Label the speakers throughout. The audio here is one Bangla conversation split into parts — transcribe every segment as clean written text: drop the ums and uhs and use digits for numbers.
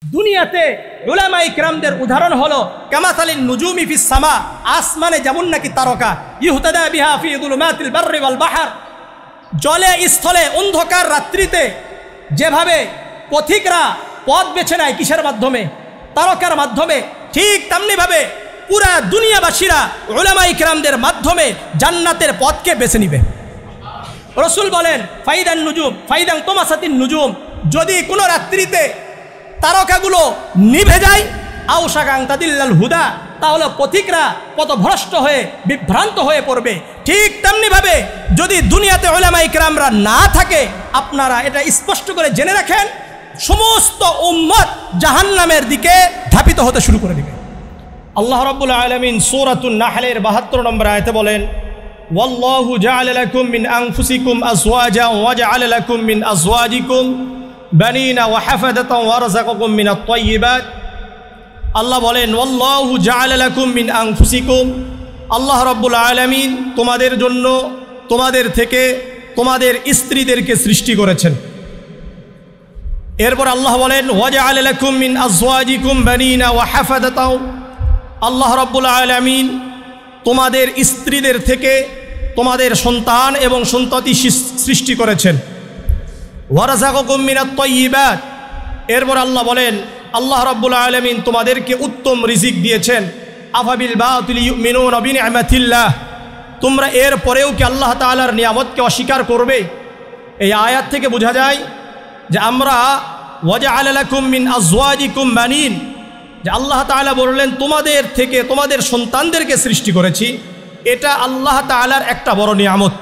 Speaker 1: দুনিয়াতে উলামায়ে কিরামদের উদাহরণ হলো কামাসালিন নুজুমি ফিস সামা, আসমানে যেমন নাকি তারকা, ইহতাদা বিহা ফি যুলুমাতিল বাররি ওয়াল বাহর, জলে স্থলে অন্ধকার রাত্রিতে যেভাবে পথিকরা পথ বেছে নেয় কিসের মাধ্যমে? তারকার মাধ্যমে। ঠিক তেমনিভাবে পুরা দুনিয়াবাসীরা উলামায়ে কিরামদের মাধ্যমে জান্নাতের পথকে বেছে নিবে। রসুল বলেন ফাইদান নুজুম ফাইদান তোমাসাতিন নুজুম, যদি কোনো রাত্রিতে তারকাগুলো নিভে যায়, আউশাকাং তাদিল্লাল হুদা, তাহলে পথিকরা পথভ্রষ্ট হয়ে বিভ্রান্ত হয়ে পড়বে। ঠিক তেমনিভাবে যদি দুনিয়াতে উলামায়ে কিরামরা না থাকে, আপনারা এটা স্পষ্ট করে জেনে রাখেন, সমস্ত উম্মত জাহান্নামের দিকে ধাপিত হতে শুরু করে দেবে। আল্লাহ রাব্বুল আলামিন সূরাতুন নাহলের ৭২ নম্বর আয়াতে বলেন, ওয়াল্লাহু জাআলা লাকুম মিন আনফুসিকুম আজওয়াজা ওয়া জাআলা লাকুম মিন আজওয়াজিকুম বানিনা ওয়া হাফাদাতান ওয়া রাযাকাকুম মিনাত তাইয়্যিবাত। আল্লাহ বলেন ওয়াল্লাহু জাআলা লাকুম মিন আনফুসিকুম, আল্লাহ রাব্বুল আলামিন তোমাদের জন্য তোমাদের থেকে তোমাদের স্ত্রীদেরকে সৃষ্টি করেছেন। এরপর আল্লাহ বলেন ওয়া জাআলা লাকুম মিন আজওয়াজিকুম বানিনা ওয়া হাফাদাতান, আল্লাহ রাব্বুল আলামিন তোমাদের স্ত্রীদের থেকে তোমাদের সন্তান এবং সন্ততি সৃষ্টি করেছেন। ওয়া রাযাকাকুম মিনাত তাইয়্যিবাত, এরপর আল্লাহ বলেন আল্লাহ রাব্বুল আলামিন তোমাদেরকে উত্তম রিজিক দিয়েছেন। আফাবিল বাতিলি ইউমিনুনা বিনিআমাতিল্লাহ, তোমরা এর পরেও কি আল্লাহ তাআলার নিয়ামতকে অস্বীকার করবে? এই আয়াত থেকে বোঝা যায় যে আমরা ওয়া জাআলা লাকুম মিন আজওয়াজিকুম বানিন, যে আল্লাহ তাআলা বললেন তোমাদের থেকে তোমাদের সন্তানদেরকে সৃষ্টি করেছি, এটা আল্লাহ তাআলার একটা বড় নিয়ামত।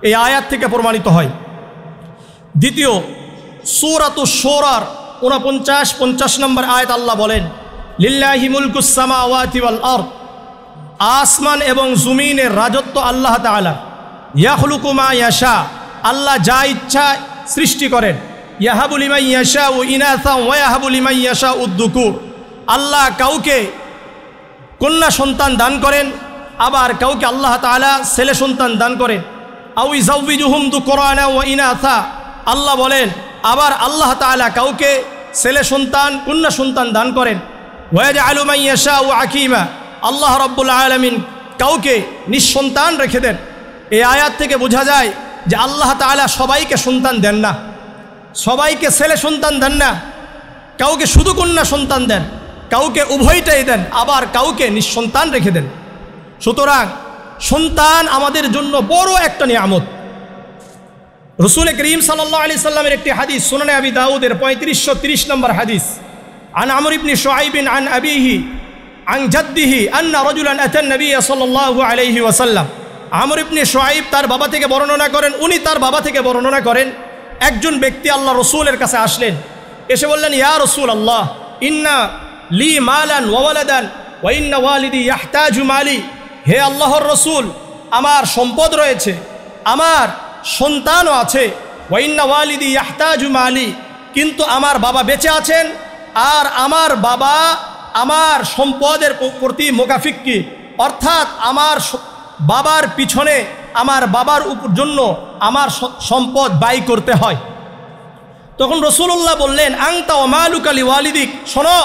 Speaker 1: এই আয়াত থেকে প্রমাণিত হয়। দ্বিতীয়, সূরাতুশ শূরার 49-50 নম্বর আয়াত আল্লাহ বলেন লিল্লাহি মুলকুস সামাওয়াতি ওয়াল আরদ, আসমান এবং জমিনের রাজত্ব আল্লাহ তাআলা। ইয়াখলুকু মা ইয়াশা, আল্লাহ যা ইচ্ছা সৃষ্টি করেন। ইয়াহাবু লিমান ইয়াশাউ ইনাসা ওয়া ইয়াহাবু লিমান ইয়াশাউ উদ-দুকুর, আল্লাহ কাউকে কন্যা সন্তান দান করেন, আবার কাউকে আল্লাহ তাআলা ছেলে সন্তান দান করেন। আও ইযাওয়িজুহুম যুকরানা ওয়া ইনাসা, আল্লাহ বলেন আবার আল্লাহ তাআলা কাউকে ছেলে সন্তান কন্যা সন্তান দান করেন। ওয়া ইয়াজআলু মান ইয়াশাউ আকীমা, আল্লাহ রাব্বুল আলামিন কাউকে নিঃসন্তান রেখে দেন। এই আয়াত থেকে বোঝা যায় যে আল্লাহ তাআলা সবাইকে সন্তান দেন না, সবাইকে ছেলে সন্তান দেন না, কাউকে শুধু কন্যা সন্তান দেন, কাউকে উভয়টাই দেন, আবার কাউকে নিঃসন্তান রেখে দেন। সুতরাং সন্তান আমাদের জন্য বড় একটা নিয়ামত। রসুল করিম সাল্লাল্লাহু আলাইহি সাল্লামের একটি হাদিস সুনানে আবি দাউদের 3530 নম্বর হাদিস, আন আমর ইবনে শুআইব আন আবিহি আন জাদ্দিহি আন্না রাজুলান আতান নবী সাল্লাল্লাহু আলাইহি ওয়াসাল্লাম। আমর ইবনে শুআইব তার বাবা থেকে বর্ণনা করেন, উনি তার বাবা থেকে বর্ণনা করেন, একজন ব্যক্তি আল্লাহ রসুলের কাছে আসলেন, এসে বললেন ইয়া রাসূলুল্লাহ ইন্না লি মালান ওয়া ওয়ালাদান ওয়া ইন্না ওয়ালিদি ইয়াহতাজু মালি, হে আল্লাহর রসুল আমার সম্পদ রয়েছে, আমার সন্তানও আছে। ওয়া ইন্না ওয়ালিদি ইয়াহতাজু মালি, কিন্তু আমার বাবা বেঁচে আছেন, আর আমার বাবা আমার সম্পদের প্রতি মুকাফিক্কি, অর্থাৎ আমার বাবার পিছনে আমার বাবার জন্য আমার সম্পদ ব্যয় করতে হয়। তখন রাসূলুল্লাহ বললেন আনতা ওয়া মালুকা লিওয়ালিদিক, শোনো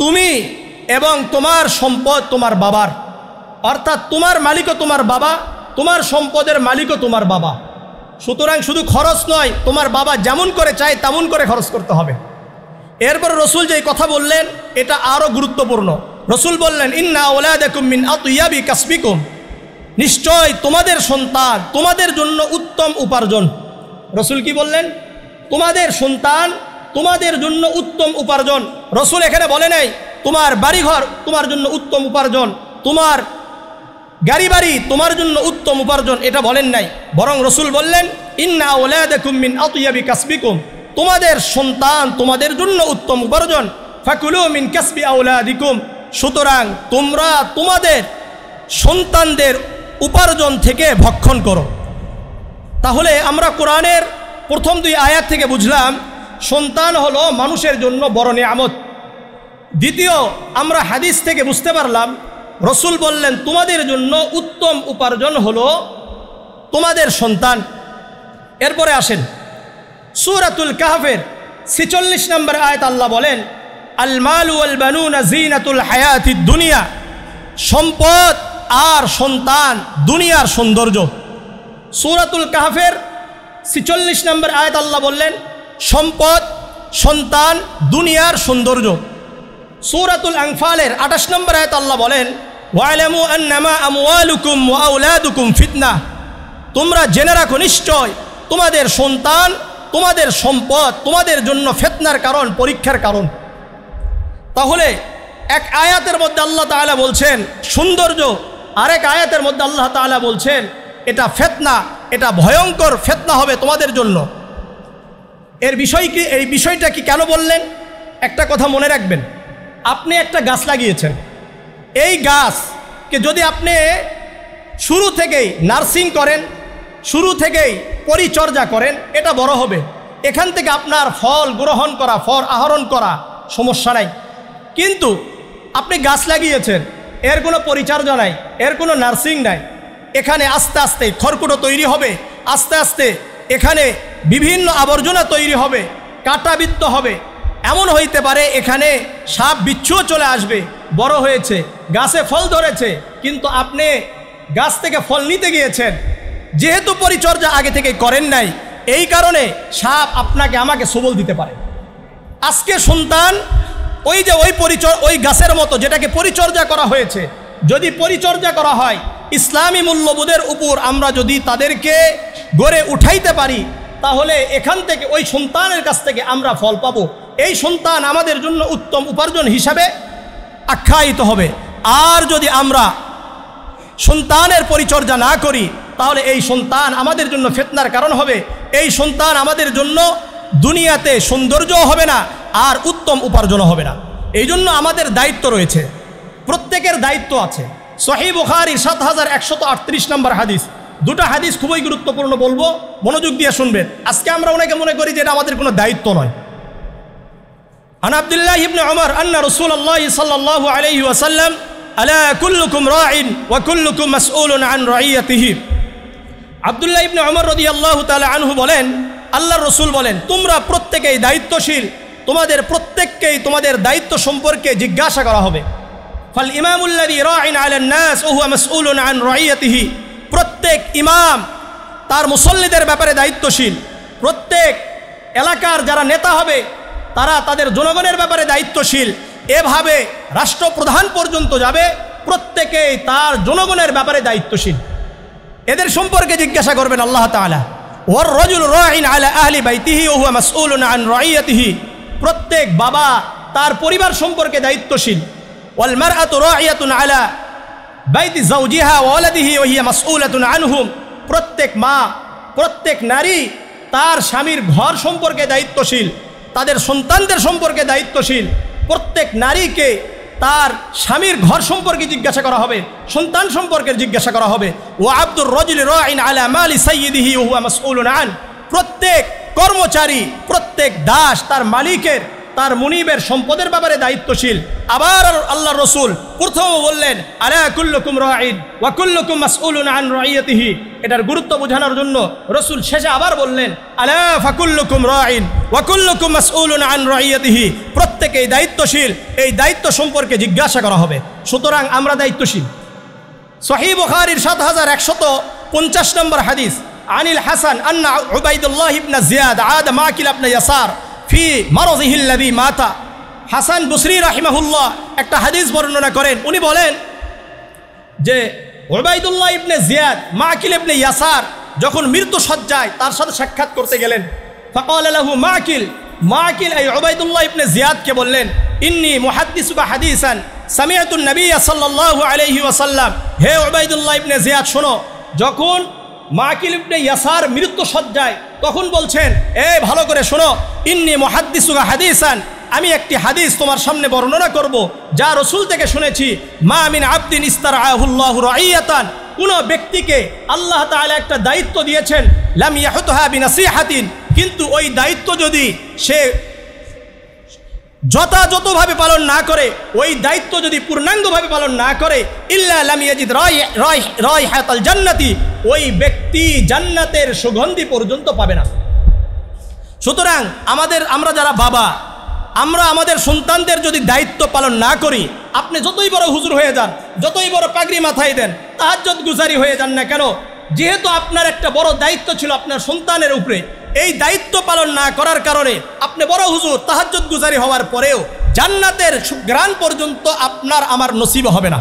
Speaker 1: তুমি এবং তোমার সম্পদ তোমার বাবার, অর্থাৎ তোমার মালিকও তোমার বাবা, তোমার সম্পদের মালিকও তোমার বাবা। সুতরাং শুধু খরচ নয়, তোমার বাবা যেমন করে চায় তেমন করে খরচ করতে হবে। এরপর রসুল যেই কথা বললেন এটা আরও গুরুত্বপূর্ণ। রসুল বললেন ইন্না আওলাদাকুম মিন আতইয়াবি কাসবিকুম, নিশ্চয় তোমাদের সন্তান তোমাদের জন্য উত্তম উপার্জন। রসুল কি বললেন? তোমাদের সন্তান তোমাদের জন্য উত্তম উপার্জন। রসুল এখানে বলে নাই তোমার বাড়িঘর তোমার জন্য উত্তম উপার্জন, তোমার গাড়ি বাড়ি তোমার জন্য উত্তম উপার্জন, এটা বলেন নাই। বরং রসুল বললেন ইন্না আওলাদাকুম মিন আতইয়াবি কাসবিকুম, তোমাদের সন্তান তোমাদের জন্য উত্তম উপার্জন। ফাকুলু মিন কাসবি আওলাদিকুম, সুতরাং তোমরা তোমাদের সন্তানদের উপার্জন থেকে ভক্ষণ করো। তাহলে আমরা কোরআনের প্রথম 2 আয়াত থেকে বুঝলাম সন্তান হলো মানুষের জন্য বড় নিয়ামত। দ্বিতীয়, আমরা হাদিস থেকে বুঝতে পারলাম রসুল বললেন তোমাদের জন্য উত্তম উপার্জন হলো তোমাদের সন্তান। এরপরে আসেন সূরাতুল কাহফের 46 নম্বর আয়াত আল্লাহ বলেন, আল মালু ওয়াল বানুনা জিনাতুল হায়াতিদ দুনিয়া, সম্পদ আর সন্তান দুনিয়ার সৌন্দর্য। সূরাতুল কাহফের 46 নম্বর আয়াত আল্লাহ বললেন, সম্পদ সন্তান দুনিয়ার সৌন্দর্য। সূরাতুল আনফালের 28 নম্বর আয়াত আল্লাহ বলেন, ওয়ালামু আন্নামা আমওয়ালুকুম ওয়া আওলাদুকুম ফিতনা, তোমরা জেনে রাখো নিশ্চয় তোমাদের সন্তান তোমাদের সম্পদ তোমাদের জন্য ফিতনার কারণ, পরীক্ষার কারণ। তাহলে এক আয়াতের মধ্যে আল্লাহ তাআলা বলছেন সৌন্দর্য, আরেক আয়াতের মধ্যে আল্লাহ তাআলা বলছেন এটা ফিতনা, এটা ভয়ঙ্কর ফিতনা হবে তোমাদের জন্য। এর বিষয় কি, এই বিষয়টা কি কেন বললেন? একটা কথা মনে রাখবেন, আপনি একটা গাছ লাগিয়েছেন, এই গাছকে যদি আপনি শুরু থেকেই নার্সিং করেন, শুরু থেকেই পরিচর্যা করেন, এটা বড় হবে। এখান থেকে আপনার ফল গ্রহণ করা, ফল আহরণ করা সমস্যা নাই। কিন্তু আপনি গাছ লাগিয়েছেন, এর কোনো পরিচর্যা নাই, এর কোনো নার্সিং নাই, এখানে আস্তে আস্তে খড়কুটো তৈরি হবে, আস্তে আস্তে এখানে বিভিন্ন আবর্জনা তৈরি হবে, কাঁটাবিদ্ধ হবে, এমন হইতে পারে এখানে সাপ বিচ্ছুও চলে আসবে। বড় হয়েছে, গাছে ফল ধরেছে, কিন্তু আপনি গাছ থেকে ফল নিতে গিয়েছেন, যেহেতু পরিচর্যা আগে থেকে করেন নাই, এই কারণে সাপ আপনাকে আমাকে সবল দিতে পারে। আজকে সন্তান ওই যে ওই গাছের মতো যেটাকে পরিচর্যা করা হয়েছে, যদি পরিচর্যা করা হয় ইসলামী মূল্যবোধের উপর আমরা যদি তাদেরকে গড়ে উঠাইতে পারি, তাহলে এখান থেকে ওই সন্তানের কাছ থেকে আমরা ফল পাবো। এই সন্তান আমাদের জন্য উত্তম উপার্জন হিসাবে আখ্যায়িত হবে। আর যদি আমরা সন্তানের পরিচর্যা না করি, তাহলে এই সন্তান আমাদের জন্য ফিতনার কারণ হবে। এই সন্তান আমাদের জন্য দুনিয়াতে সৌন্দর্যও হবে না, আর উত্তম উপার্জনও হবে না। এই জন্য আমাদের দায়িত্ব রয়েছে, প্রত্যেকের দায়িত্ব আছে। সহিহ বুখারী 7138 নম্বর হাদিস, দুটো হাদিস খুবই গুরুত্বপূর্ণ, বলবো, মনোযোগ দিয়ে শুনবেন। আজকে আমরা অনেকে মনে করি যে এটা আমাদের কোনো দায়িত্ব নয়। আন আব্দুল্লাহ ইবনে উমর আন্না রাসূলুল্লাহ সাল্লাল্লাহু আলাইহি ওয়াসাল্লাম আলা কুল্লুকুম রাঈন ওয়া কুল্লুকুম মাসউলুন আন রাইয়াতিহি। আব্দুল্লাহ ইবনে উমর রাদিয়াল্লাহু তাআলা আনহু বলেন, আল্লাহর রাসূল বলেন, তোমরা প্রত্যেকেই দায়িত্বশীল, তোমাদের প্রত্যেককেই তোমাদের দায়িত্ব সম্পর্কে জিজ্ঞাসা করা হবে। ফাল ইমামুল্লাযী রাঈন আলান নাস ওয়া হুয়া মাসউলুন আন রাইয়াতিহি, প্রত্যেক ইমাম তার মুসল্লিদের ব্যাপারে দায়িত্বশীল। প্রত্যেক এলাকার যারা নেতা হবে তারা তাদের জনগণের ব্যাপারে দায়িত্বশীল। এভাবে রাষ্ট্রপ্রধান পর্যন্ত যাবে, প্রত্যেকেই তার জনগণের ব্যাপারে দায়িত্বশীল। এদের সম্পর্কে জিজ্ঞাসা করবেন আল্লাহ তাআলা। ওয়ার রাজুল রাঈন আলা আহলি বাইতিহি ওয়া হুয়া মাসউলুন আন রাইয়াতিহি, প্রত্যেক বাবা তার পরিবার সম্পর্কে দায়িত্বশীল। ওয়াল মারআতু রাঈয়াতুন আলা বাইতি যাওজিহা ওয়া ওয়ালাদিহি ওয়া হিয়া মাসউলাতুন আনহুম, প্রত্যেক মা, প্রত্যেক নারী তার স্বামীর ঘর সম্পর্কে দায়িত্বশীল, তাদের সন্তানদের সম্পর্কে দায়িত্বশীল। প্রত্যেক নারীকে তার স্বামীর ঘর সম্পর্কে জিজ্ঞাসা করা হবে, সন্তান সম্পর্কে জিজ্ঞাসা করা হবে। ওয়া আব্দুর রাজুলি রাঈন আলা মালি সাইয়্যিদিহি ওয়া হুয়া মাসউলুন আন, প্রত্যেক কর্মচারী, প্রত্যেক দাস তার মালিকের, তার মুনিবের সম্পদের ব্যাপারে দায়িত্বশীল। আবার আল্লাহর রাসূল প্রথম বললেন, আলা কুল্লুকুম রাঈন ওয়া কুল্লুকুম মাসউলুন আন রাইয়াতিহি। এটার গুরুত্ব বোঝানোর জন্য রাসূল শেষে আবার বললেন, আলা ফাকুল্লুকুম রাঈন ওয়া কুল্লুকুম মাসউলুন আন রাইয়াতিহি, প্রত্যেকেই দায়িত্বশীল, এই দায়িত্ব সম্পর্কে জিজ্ঞাসা করা হবে। সুতরাং আমরা দায়িত্বশীল। সহিহ বুখারীর 7150 নম্বর হাদিস, আনিল হাসান আন্না উবাইদুল্লাহ ইবনে জিয়াদ আদা মাকিল ইবনে ইয়াসার ফি মারজিহিল্লাযী মাতা। হাসান বসরি রাহিমাহুল্লাহ একটা হাদিস বর্ণনা করেন, উনি বলেন যে উবাইদুল্লাহ ইবনে জিয়াদ মাকিল ইবনে ইয়াসার যখন মৃত্যু সজ্জায় তার সাথে সাক্ষাৎ করতে গেলেন, ফাকালা লাহু মাকিল, মাকিল এই উবাইদুল্লাহ ইবনে জিয়াদকে বললেন, ইন্নী মুহাদ্দিসুকা হাদিসান সামিআতুন নবী সাল্লাল্লাহু আলাইহি ওয়াসাল্লাম, হে উবাইদুল্লাহ ইবনে জিয়াদ শোনো। যখন মাকিল ইবনে ইয়াসার মৃত্যু সজ্জায় তখন বলছেন, ভালো করে শোনো, ইন্নী মুহাদ্দিসুকা হাদিসান, আমি একটি হাদিস তোমার সামনে বর্ণনা করব যা রাসূল থেকে শুনেছি। মা মিন আবদিন ইস্তারআহুল্লাহু রাইয়াতান, কোন ব্যক্তিকে আল্লাহ তাআলা একটা দায়িত্ব দিয়েছেন, লাম ইয়াহুতহা বিনাসিহাতিন, কিন্তু ওই দায়িত্ব যদি সে যথাযথভাবে পালন না করে, ওই দায়িত্ব যদি পূর্ণাঙ্গভাবে পালন না করে, ইল্লা লাম ইয়াজিদ রাইহাতাল জান্নাতি, ওই ব্যক্তি জান্নাতের সুগন্ধি পর্যন্ত পাবে না। সুতরাং আমরা যারা বাবা, আমরা আমাদের সন্তানদের যদি দায়িত্ব পালন না করি, আপনি যতই বড় হুজুর হয়ে যান, যতই বড় পাগড়ি মাথায় দেন, তাহাজ্জুদ গুজারি হয়ে যান না কেন, যেহেতু আপনার একটা বড় দায়িত্ব ছিল আপনার সন্তানের উপরে, এই দায়িত্ব পালন না করার কারণে আপনি বড় হুজুর তাহাজ্জুদ গুজারি হওয়ার পরেও জান্নাতের সুঘ্রাণ পর্যন্ত আপনার আমার নসিব হবে না।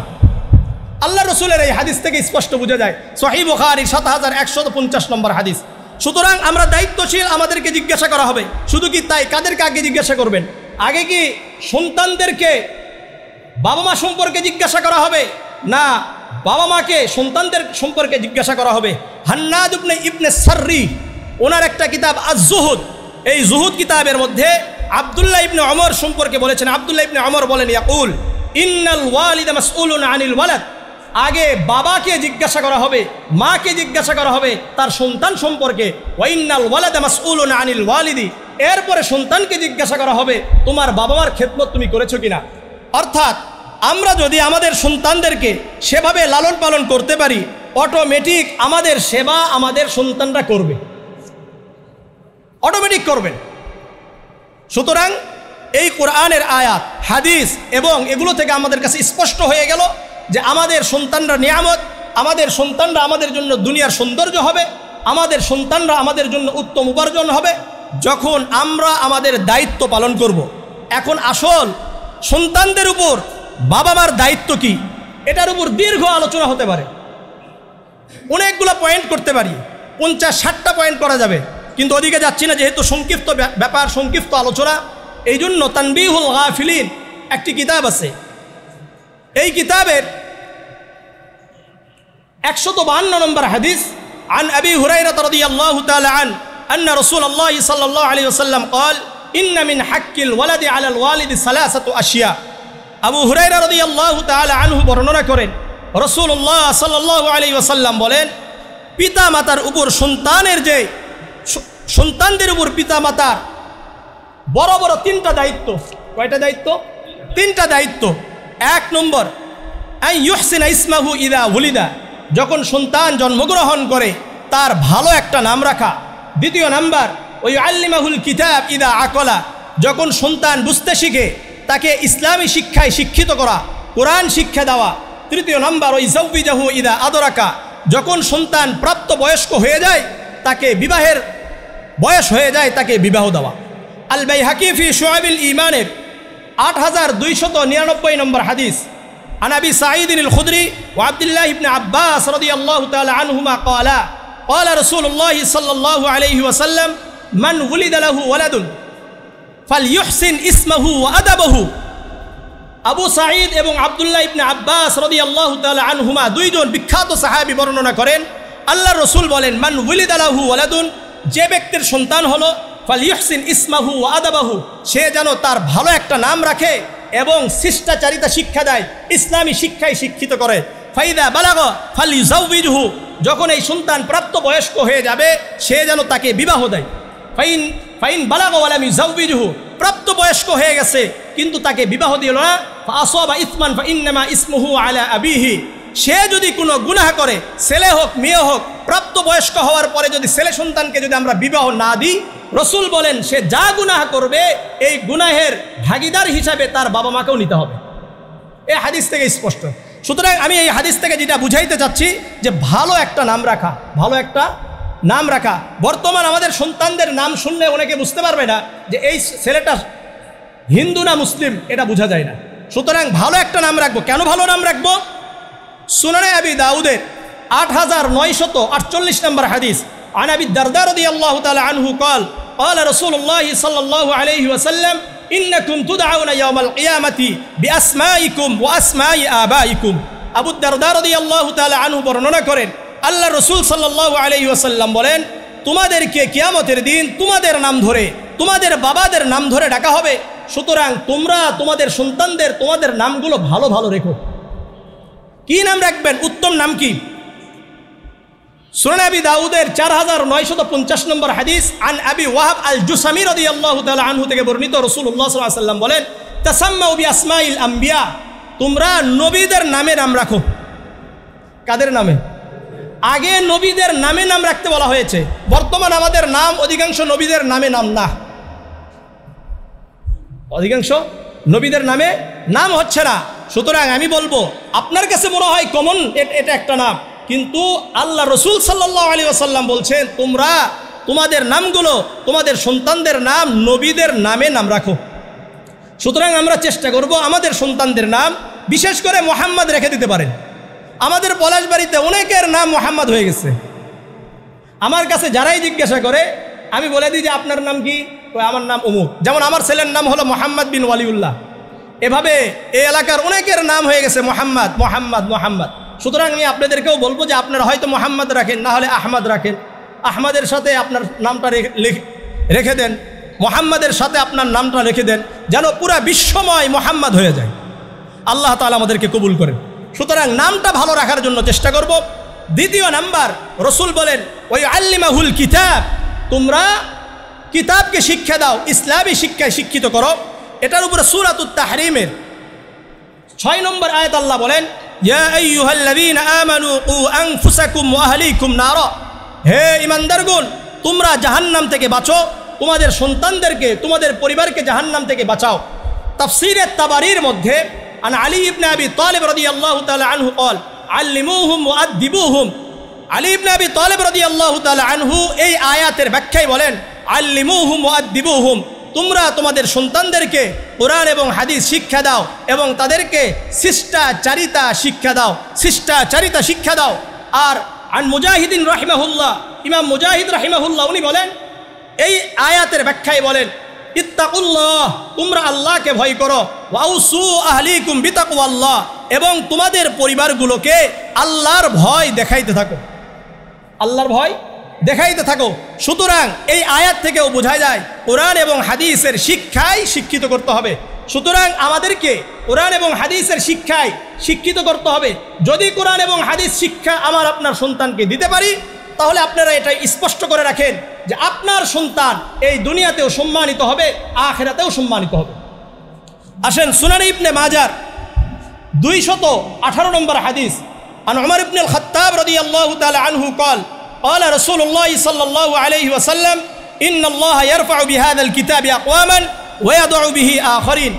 Speaker 1: আল্লাহ রসুলের এই হাদিস থেকে স্পষ্ট বোঝা যায়, সহিহ বুখারী ৭১৫০ নম্বর হাদিস। সুতরাং আমরা দায়িত্বশীল, আমাদেরকে জিজ্ঞাসা করা হবে। শুধু কি তাই, কাদেরকে আগে জিজ্ঞাসা করবেন? আগে কি সন্তানদেরকে বাবা মা সম্পর্কে জিজ্ঞাসা করা হবে, না বাবা মাকে সন্তানদের সম্পর্কে জিজ্ঞাসা করা হবে? হান্নাদ ইবনে সাররি ওনার একটা কিতাব আজ-জুহুদ, এই জুহুদ কিতাবের মধ্যে আব্দুল্লাহ ইবনে ওমর সম্পর্কে বলেছেন। আব্দুল্লাহ ইবনে ওমর বলেন, ইয়াকুল ইন্নাল ওয়ালিদা মাসউলুন আনিল ওয়ালাদ, আগে বাবাকে জিজ্ঞাসা করা হবে, মাকে জিজ্ঞাসা করা হবে তার সন্তান সম্পর্কে। ওয়াইন্নাল ওয়ালাদা মাসউলুন আনিল ওয়ালিদি, এরপরে সন্তানকে জিজ্ঞাসা করা হবে তোমার বাবা মার খেদমত তুমি করেছো কিনা। অর্থাৎ আমরা যদি আমাদের সন্তানদেরকে সেভাবে লালন পালন করতে পারি, অটোমেটিক আমাদের সেবা আমাদের সন্তানরা করবে, অটোমেটিক করবেন। সুতরাং এই কোরআনের আয়াত, হাদিস এবং এগুলো থেকে আমাদের কাছে স্পষ্ট হয়ে গেল যে আমাদের সন্তানরা নিয়ামত, আমাদের সন্তানরা আমাদের জন্য দুনিয়ার সৌন্দর্য হবে, আমাদের সন্তানরা আমাদের জন্য উত্তম উপার্জন হবে যখন আমরা আমাদের দায়িত্ব পালন করব। এখন আসল সন্তানদের উপর বাবা মার দায়িত্ব কি, এটার উপর দীর্ঘ আলোচনা হতে পারে, অনেকগুলো পয়েন্ট করতে পারি, 50-60টা পয়েন্ট করা যাবে, কিন্তু ওদিকে যাচ্ছি না, যেহেতু সংক্ষিপ্ত ব্যাপার, সংক্ষিপ্ত আলোচনা। এই জন্য তানবিহুল গাফিলিন একটি কিতাব আছে, এই কিতাবের 152 নম্বর হাদিস, আন আবি হুরায়রা রাদিয়াল্লাহু তাআলা আন আন্না রাসূলুল্লাহ সাল্লাল্লাহু আলাইহি ওয়াসাল্লাম قال ان من حق الولد على الوالد ثلاثه اشياء। আবু হুরায়রা রাদিয়াল্লাহু তাআলা আনহু বর্ণনা করেন, রাসূলুল্লাহ সাল্লাল্লাহু আলাইহি ওয়াসাল্লাম বলেন, পিতা মাতার উপর সন্তানদের উপর পিতা মাতার বড় বড় 3টা দায়িত্ব। কয়টা দায়িত্ব? 3টা দায়িত্ব। 1 নম্বর, আই ইউহসিনা ইসমাহু ইদা ওয়ালিদা, যখন সন্তান জন্মগ্রহণ করে তার ভালো একটা নাম রাখা। 2 নাম্বার, ওই আল্লিমাহুল কিতাব ইদা আকলা, যখন সন্তান বুঝতে শিখে তাকে ইসলামী শিক্ষায় শিক্ষিত করা, কোরআন শিক্ষা দেওয়া। 3 নাম্বার, ওই জাউবিজাহু ইদা আদরাকা, যখন সন্তান প্রাপ্ত বয়স্ক হয়ে যায়, তাকে বিবাহের বয়স হয়ে যায়, তাকে বিবাহ দেওয়া। আল বাইহাকি ফি শুআবিল ঈমানের 8299 নম্বর হাদিস, আন আবি সাঈদ আল খুদরি ওয়া আব্দুল্লাহ ইবনে আব্বাস রাদিয়াল্লাহু তাআলা আনহুমা ক্বালা ক্বালা রাসূলুল্লাহ সাল্লাল্লাহু আলাইহি ওয়াসাল্লাম মান ওয়ালিদা লাহু ওয়ালাদুন ফালইউহসিন ইসমাহু ওয়া আদাবাহু। আবু সাঈদ এবং আব্দুল্লাহ ইবনে আব্বাস রাদিয়াল্লাহু তাআলা আনহুমা, 2 জন বিখ্যাত সাহাবী বর্ণনা করেন, আল্লাহর রাসূল বলেন, মান ওয়ালিদা লাহু ওয়ালাদুন, যে ব্যক্তির সন্তান হলো, ফালইউহসিন ইসমাহু ওয়া আদাবাহু, সে যেন তার ভালো একটা নাম রাখে এবং শিষ্টাচারিতা শিক্ষা দেয়, ইসলামী শিক্ষায় শিক্ষিত করে। ফাইদা বালাগা ফালইউজাউবিজহু, যখন এই সন্তান প্রাপ্ত বয়স্ক হয়ে যাবে সে যেন তাকে বিবাহ দেয়। ফাইন বালাগা ওয়া লাম ইউজাউবিজহু, প্রাপ্ত বয়স্ক হয়ে গেছে কিন্তু তাকে বিবাহ দিল না, ফাআসাবা ইসমান ফাইন্নামা ইসমুহু আলা আবিহি, সে যদি কোনো গুনাহ করে, ছেলে হোক মেয়ে হোক, প্রাপ্ত বয়স্ক হওয়ার পরে যদি ছেলে সন্তানকে যদি আমরা বিবাহ না দিই, রসুল বলেন সে যা গুনাহ করবে এই গুনাহের ভাগিদার হিসাবে তার বাবা মাকেও নিতে হবে। এই হাদিস থেকে স্পষ্ট। সুতরাং আমি এই হাদিস থেকে যেটা বুঝাইতে চাচ্ছি যে ভালো একটা নাম রাখা, ভালো একটা নাম রাখা। বর্তমান আমাদের সন্তানদের নাম শুনলে অনেকে বুঝতে পারবে না যে এই ছেলেটা হিন্দু না মুসলিম, এটা বোঝা যায় না। সুতরাং ভালো একটা নাম রাখবো। কেন ভালো নাম রাখবো? সুনানে আবি দাউদের 8948 নম্বর হাদিস, আন আবি দারদা রাদিয়াল্লাহু তাআলা আনহু قال قال رسول الله صلى الله عليه وسلم إنكم تدعون يوم القيامة بأسمائكم وأسماء آبائكم। আবু দারদা রাদিয়াল্লাহু তাআলা আনহু বর্ণনা করেন, আল্লাহ রাসূল সাল্লাল্লাহু আলাইহি ওয়াসাল্লাম বলেন, তোমাদেরকে কিয়ামতের দিন তোমাদের নাম ধরে, তোমাদের বাবাদের নাম ধরে ডাকা হবে। সুতরাং তোমরা তোমাদের সন্তানদের তোমাদের নামগুলো ভালো ভালো রেখো। কি নাম রাখবেন? উত্তম নাম কি? সুনান আবি দাউদের 4950 নম্বর হাদিস, আন আবি ওয়াহাব আল জুসামি রাদিয়াল্লাহু তাআলা আনহু থেকে বর্ণিত, রাসূলুল্লাহ সাল্লাল্লাহু আলাইহি ওয়াসাল্লাম বলেন, তাসাম্মাউ বিআসমাইল আম্বিয়া, তোমরা নবীদের নামে নাম রাখো। কাদের নামে? আগে নবীদের নামে নাম রাখতে বলা হয়েছে, বর্তমান আমাদের নাম অধিকাংশ নবীদের নামে নাম না, অধিকাংশ নবীদের নামে নাম হচ্ছে না। সুতরাং আমি বলবো আপনার কাছে মনে হয় কমন এটা একটা নাম, কিন্তু আল্লাহ রসুল সাল্লাল্লাহু আলাইহি ওয়াসাল্লাম বলছেন তোমরা তোমাদের নামগুলো তোমাদের সন্তানদের নাম নবীদের নামে নাম রাখো। সুতরাং আমরা চেষ্টা করব আমাদের সন্তানদের নাম বিশেষ করে মোহাম্মদ রেখে দিতে পারেন। আমাদের পলাশবাড়িতে অনেকের নাম মোহাম্মদ হয়ে গেছে। আমার কাছে যারাই জিজ্ঞাসা করে আমি বলে দিই যে আপনার নাম কি, আমার নাম অমুক। যেমন আমার ছেলের নাম হলো মোহাম্মদ বিন ওয়ালিউল্লাহ। এভাবে এই এলাকার অনেকের নাম হয়ে গেছে মোহাম্মদ মোহাম্মদ মোহাম্মদ। সুতরাং আমি আপনাদেরকেও বলবো যে আপনারা হয়তো মোহাম্মদ রাখেন, না হলে আহমদ রাখেন। আহমদের সাথে আপনার নামটা রেখে দেন, মোহাম্মদের সাথে আপনার নামটা রেখে দেন, যেন পুরা বিশ্বময় মোহাম্মদ হয়ে যায়। আল্লাহ তাআলা আমাদেরকে কবুল করেন। সুতরাং নামটা ভালো রাখার জন্য চেষ্টা করব। দ্বিতীয় নাম্বার, রসুল বলেন ওই আল্লিমাহুল কিতাব, তোমরা কিতাবকে শিক্ষা দাও, ইসলামী শিক্ষায় শিক্ষিত করো। এটার উপরে সূরাতুত তাহরিমের 6 নম্বর আয়াত আল্লাহ বলেন ইয়া আইয়ুহাল্লাযীনা আমানু কু আনফুসাকুম ওয়া আহলিকুম নারা, হে ঈমানদারগণ তোমরা জাহান্নাম থেকে বাঁচো, তোমাদের সন্তানদেরকে তোমাদের পরিবারকে জাহান্নাম থেকে বাঁচাও। তাফসীরে তাবারির মধ্যে আন আলী ইবনে আবি তালিব রাদিয়াল্লাহু তাআলা আনহু قال আল্লিমুহুম ওয়া আদিবুহুম। আলী ইবনে আবি তালিব রাদিয়াল্লাহু তাআলা আনহু এই আয়াতের ব্যাখ্যায় বলেন আল্লিমুহুম ওয়া আদিবুহুম, তোমরা তোমাদের সন্তানদেরকে কোরআন এবং হাদিস শিক্ষা দাও এবং তাদেরকে শিষ্টাচারিতা শিক্ষা দাও, শিষ্টাচারিতা শিক্ষা দাও। আর আন মুজাহিদিন রাহিমাহুল্লাহ, ইমাম মুজাহিদ রাহিমাহুল্লাহ উনি বলেন এই আয়াতের ব্যাখ্যায় বলেন ইত্তাকুল্লাহ, তোমরা আল্লাহকে ভয় করো, ওয়াউসু আহলিকুম বিতাকওয়াল্লাহ, এবং তোমাদের পরিবারগুলোকে আল্লাহর ভয় দেখাইতে থাকো, আল্লাহর ভয় দেখাইতে থাকো। সুতরাং এই আয়াত থেকেও বোঝা যায় কোরআন এবং হাদিসের শিক্ষায় শিক্ষিত করতে হবে। সুতরাং আমাদেরকে কোরআন এবং হাদিসের শিক্ষায় শিক্ষিত করতে হবে। যদি কোরআন এবং হাদিস শিক্ষা আমার আপনার সন্তানকে দিতে পারি, তাহলে আপনারা এটা স্পষ্ট করে রাখেন যে আপনার সন্তান এই দুনিয়াতেও সম্মানিত হবে, আখিরাতেও সম্মানিত হবে। আসেন সুনান ইবনে মাজার 218 নম্বর হাদিস আন উমর ইবনে আল খাত্তাব রাদিয়াল্লাহু তাআলা আনহু قال قال رسول الله صلى الله عليه وسلم إن الله يرفع بهذا الكتاب أقواما ويضع به آخرين।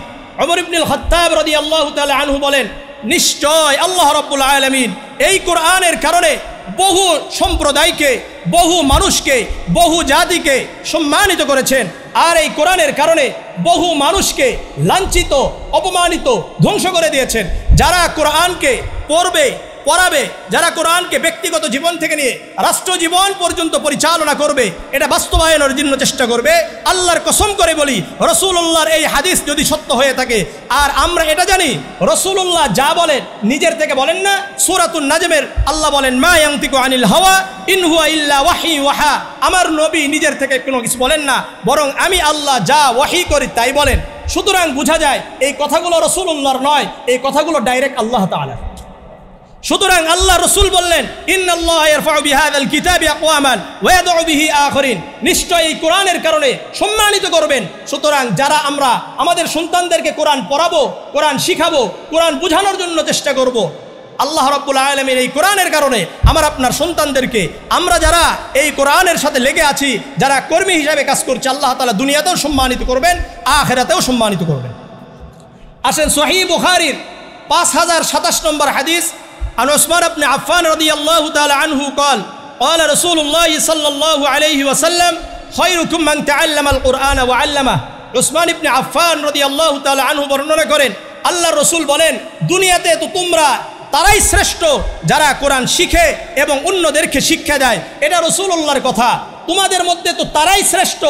Speaker 1: উমর ইবনে আল খাত্তাব রাদিয়াল্লাহু তাআলা আনহু বলেন নিশ্চয় আল্লাহ রাব্বুল আলামিন এই কোরআনের কারণে বহু সম্প্রদায়কে, বহু মানুষকে, বহু জাতিকে সম্মানিত করেছেন, আর এই কোরআনের কারণে বহু মানুষকে লাঞ্ছিত, অপমানিত, ধ্বংস করে দিয়েছেন। যারা কোরআনকে পড়বে, পড়াবে, যারা কোরআনকে ব্যক্তিগত জীবন থেকে নিয়ে রাষ্ট্র জীবন পর্যন্ত পরিচালনা করবে, এটা বাস্তবায়নের জন্য চেষ্টা করবে, আল্লাহর কসম করে বলি রাসূলুল্লাহর এই হাদিস যদি সত্য হয়ে থাকে, আর আমরা এটা জানি রাসূলুল্লাহ যা বলেন নিজের থেকে বলেন না। সূরাতুন নাজমের আল্লাহ বলেন মা ইয়ানতিকু আনিল হাওয়া ইন হুয়া ইল্লা ওয়াহি ওয়াহা, আমার নবী নিজের থেকে কোনো কিছু বলেন না, বরং আমি আল্লাহ যা ওয়াহি করি তাই বলেন। সুতরাং বোঝা যায় এই কথাগুলো রাসূলুল্লাহর নয়, এই কথাগুলো ডাইরেক্ট আল্লাহ তাআলা। সুতরাং আল্লাহ রসুল বললেন ইন্নাল্লাহা ইয়ারফাউ বিহাযাল কিতাবি আকওয়ামান ওয়া ইয়াদউ বিহি আখারিন, নিশ্চয় এই কোরআনের কারণে সম্মানিত করবেন। সুতরাং যারা আমরা আমাদের সন্তানদেরকে কোরআন পড়াবো, কোরআন শিখাবো, কোরআন বোঝানোর জন্য চেষ্টা করব, আল্লাহ রাব্বুল আলামিন এই কোরআনের কারণে আমার আপনার সন্তানদেরকে, আমরা যারা এই কোরআনের সাথে লেগে আছি, যারা কর্মী হিসাবে কাজ করছে, আল্লাহ তাআলা দুনিয়াতেও সম্মানিত করবেন, আখিরাতেও সম্মানিত করবেন। আসেন সহিহ বুখারীর 5027 নম্বর হাদিস عن عثمان بن عفان رضي الله تعالى عنه قال قال رسول الله صلى الله عليه وسلم خيركم من تعلم القرآن وعلمه। উসমান ইবনে আফফান রাদিয়াল্লাহু তাআলা আনহু বর্ণনা করেন আল্লাহর রাসূল বলেন দুনিয়াতে তো তোমরা তারাই শ্রেষ্ঠ যারা কোরআন শিখে এবং অন্যদেরকে শিক্ষা দেয়। এটা রাসূলুল্লাহর কথা। তোমাদের মধ্যে তো তারাই শ্রেষ্ঠ